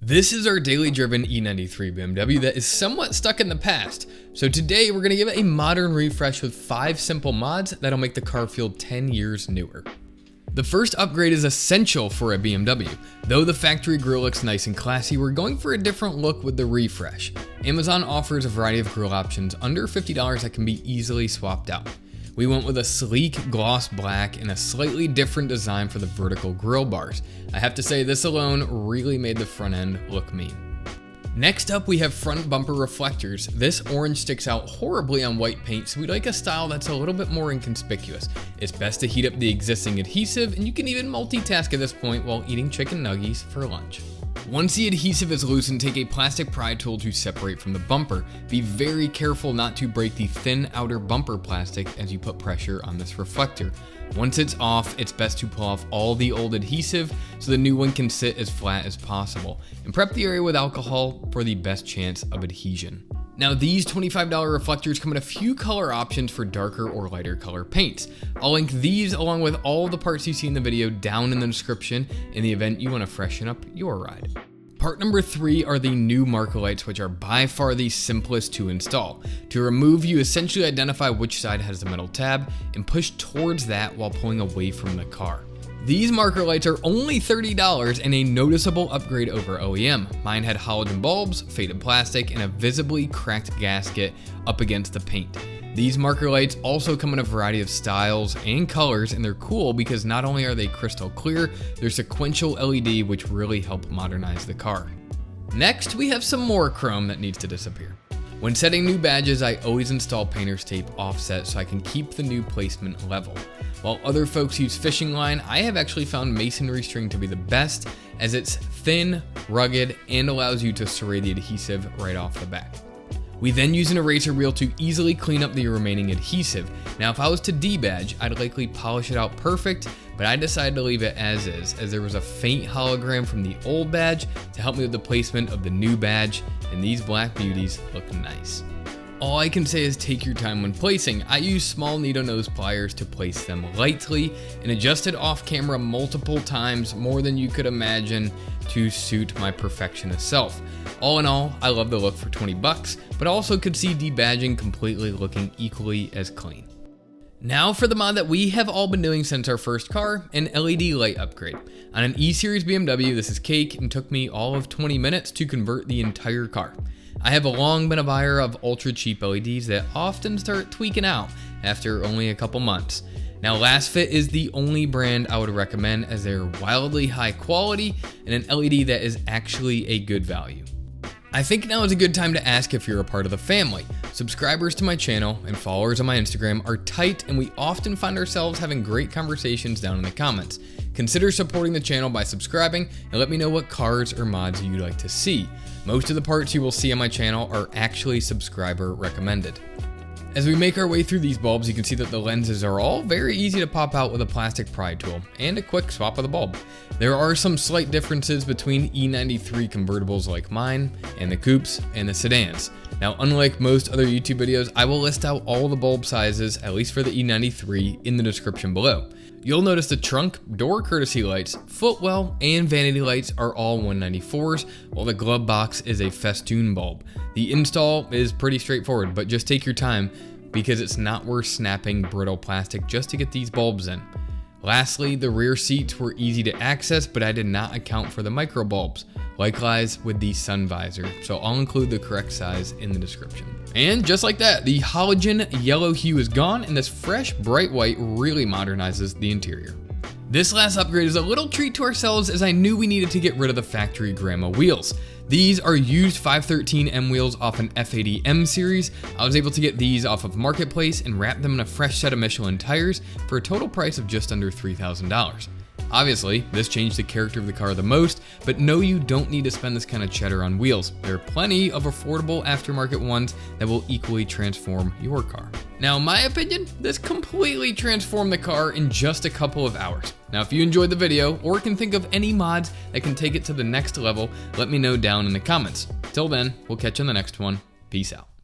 This is our daily driven E93 BMW that is somewhat stuck in the past. So today we're going to give it a modern refresh with 5 simple mods that'll make the car feel 10 years newer. The first upgrade is essential for a BMW. Though the factory grille looks nice and classy, we're going for a different look with the refresh. Amazon offers a variety of grille options under $50 that can be easily swapped out. We went with a sleek gloss black and a slightly different design for the vertical grille bars. I have to say this alone really made the front end look mean. Next up we have front bumper reflectors. This orange sticks out horribly on white paint, so we like a style that's a little bit more inconspicuous. It's best to heat up the existing adhesive, and you can even multitask at this point while eating chicken nuggies for lunch. Once the adhesive is loosened, take a plastic pry tool to separate from the bumper. Be very careful not to break the thin outer bumper plastic as you put pressure on this reflector. Once it's off, it's best to pull off all the old adhesive so the new one can sit as flat as possible, and prep the area with alcohol for the best chance of adhesion. Now these $25 reflectors come in a few color options for darker or lighter color paints. I'll link these along with all the parts you see in the video down in the description in the event you want to freshen up your ride. Part number 3 are the new marker lights, which are by far the simplest to install. To remove, you essentially identify which side has the metal tab and push towards that while pulling away from the car. These marker lights are only $30 and a noticeable upgrade over OEM. Mine had halogen bulbs, faded plastic, and a visibly cracked gasket up against the paint. These marker lights also come in a variety of styles and colors, and they're cool because not only are they crystal clear, they're sequential LED, which really help modernize the car. Next, we have some more chrome that needs to disappear. When setting new badges, I always install painter's tape offset so I can keep the new placement level. While other folks use fishing line, I have actually found masonry string to be the best, as it's thin, rugged, and allows you to serrate the adhesive right off the back. We then use an eraser wheel to easily clean up the remaining adhesive. Now if I was to debadge, I'd likely polish it out perfect, but I decided to leave it as is, as there was a faint hologram from the old badge to help me with the placement of the new badge, and these black beauties look nice. All I can say is take your time when placing. I use small needle nose pliers to place them lightly and adjusted off camera multiple times, more than you could imagine, to suit my perfectionist self. All in all, I love the look for 20 bucks, but also could see debadging completely looking equally as clean. Now for the mod that we have all been doing since our first car, an LED light upgrade. On an E-Series BMW, this is cake and took me all of 20 minutes to convert the entire car. I have long been a buyer of ultra cheap LEDs that often start tweaking out after only a couple months. Now LastFit is the only brand I would recommend, as they're wildly high quality and an LED that is actually a good value. I think now is a good time to ask if you're a part of the family. Subscribers to my channel and followers on my Instagram are tight, and we often find ourselves having great conversations down in the comments. Consider supporting the channel by subscribing and let me know what cars or mods you'd like to see. Most of the parts you will see on my channel are actually subscriber recommended. As we make our way through these bulbs, you can see that the lenses are all very easy to pop out with a plastic pry tool and a quick swap of the bulb. There are some slight differences between E93 convertibles like mine and the coupes and the sedans. Now, unlike most other YouTube videos, I will list out all the bulb sizes, at least for the E93, in the description below. You'll notice the trunk, door courtesy lights, footwell, and vanity lights are all 194s, while the glove box is a festoon bulb. The install is pretty straightforward, but just take your time because it's not worth snapping brittle plastic just to get these bulbs in. Lastly, the rear seats were easy to access, but I did not account for the micro bulbs. Likewise with the sun visor, so I'll include the correct size in the description. And just like that, the halogen yellow hue is gone, and this fresh bright white really modernizes the interior. This last upgrade is a little treat to ourselves, as I knew we needed to get rid of the factory grandma wheels. These are used 513M wheels off an F80M series. I was able to get these off of Marketplace and wrap them in a fresh set of Michelin tires for a total price of just under $3,000. Obviously, this changed the character of the car the most, but no, you don't need to spend this kind of cheddar on wheels. There are plenty of affordable aftermarket ones that will equally transform your car. Now, in my opinion, this completely transformed the car in just a couple of hours. Now, if you enjoyed the video or can think of any mods that can take it to the next level, let me know down in the comments. Till then, we'll catch you on the next one. Peace out.